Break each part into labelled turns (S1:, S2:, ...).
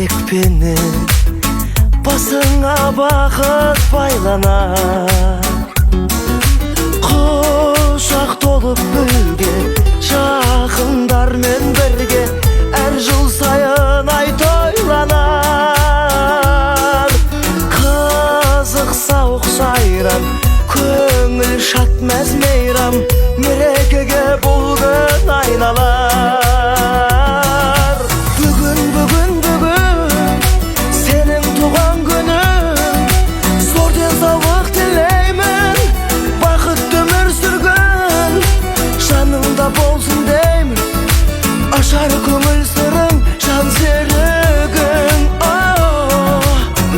S1: тілекпенен басыңа бақыт байланар. Құшақ толып гүлге жақындармен бірге әр жыл сайын ай тойланар. Қызық сауық сайран, көңіл шат мәз мейрам, мерекеге бұл күн айналар. Бүгін сенің туған күнің, зор денсаулық тілеймін, бақытты өмір сүргін жаныңда болсын деймін. Ашар көңіл сырың, жан серігің.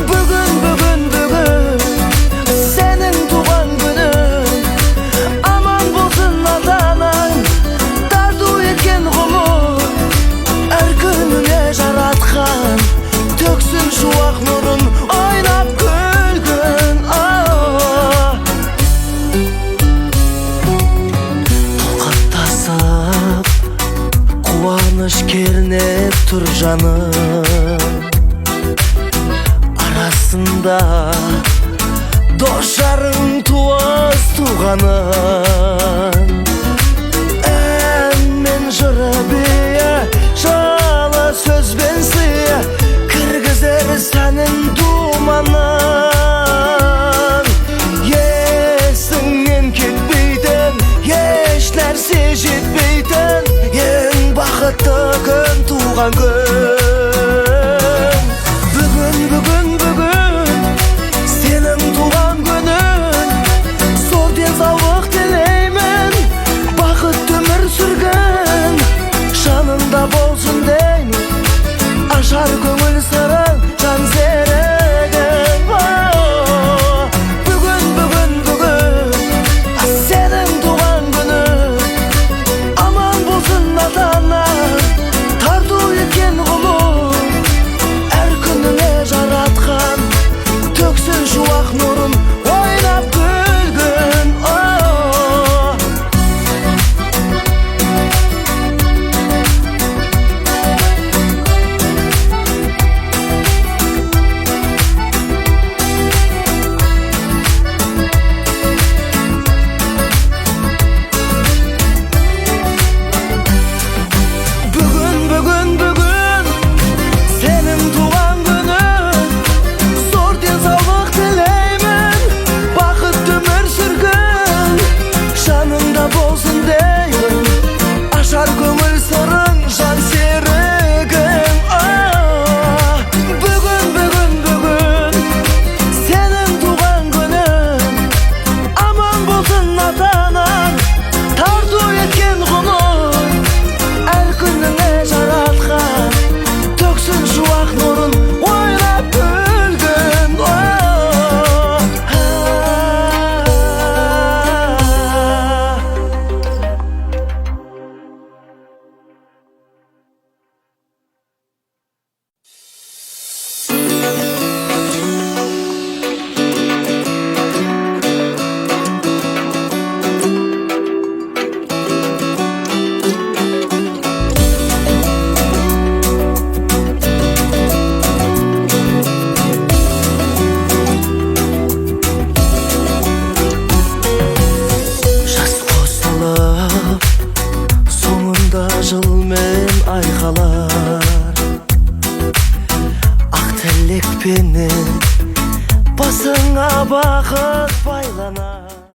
S1: Бүгін сенің туған күнің, аман болсын ата-анаң, тарту еткен ғұмыр, әр күніне жаратқан төксін шуақ нұрын, ойнап күлгін. Толқаттасып қуаныш кернеп тұр жаным, арасында дос жарың, туыс туғаның. Ән мен жыры бие, жалы сөзбен сые, кіргізер сәнін думанын. Есіңнен кетпейтін, еш нәрсе жетпейтін, ең бақытты күн туған күн. Бүгін сенің туған күнің, зор денсаулық тілеймін, бақытты өмір сүргін жаныңда болсын деймін. Ашар көңіл сырың, жан серігің. Бүгін сенің туған күнің, аман болсын ата-анаң, тарту еткен ғұмыр, әр күніне жаратқан төксін шуақ нұрын, ойнап күлгін. Бүгін сенің туған күнің, зор денсаулық тілеймін, бақытты өмір сүргін жаныңда болсын деймін. Ашар көңіл сырың, жан серігің. Бүгін сенің туған күнің, аман болсын ата-анаң, тарту еткен ғұмыр, әр күніңе жаратқан төксін шуақ нұрын, ойнап күлгін. Жас қосылып, соңында жыл мен ай қалар. Ақ тілекпенен басыңа бақыт байланар.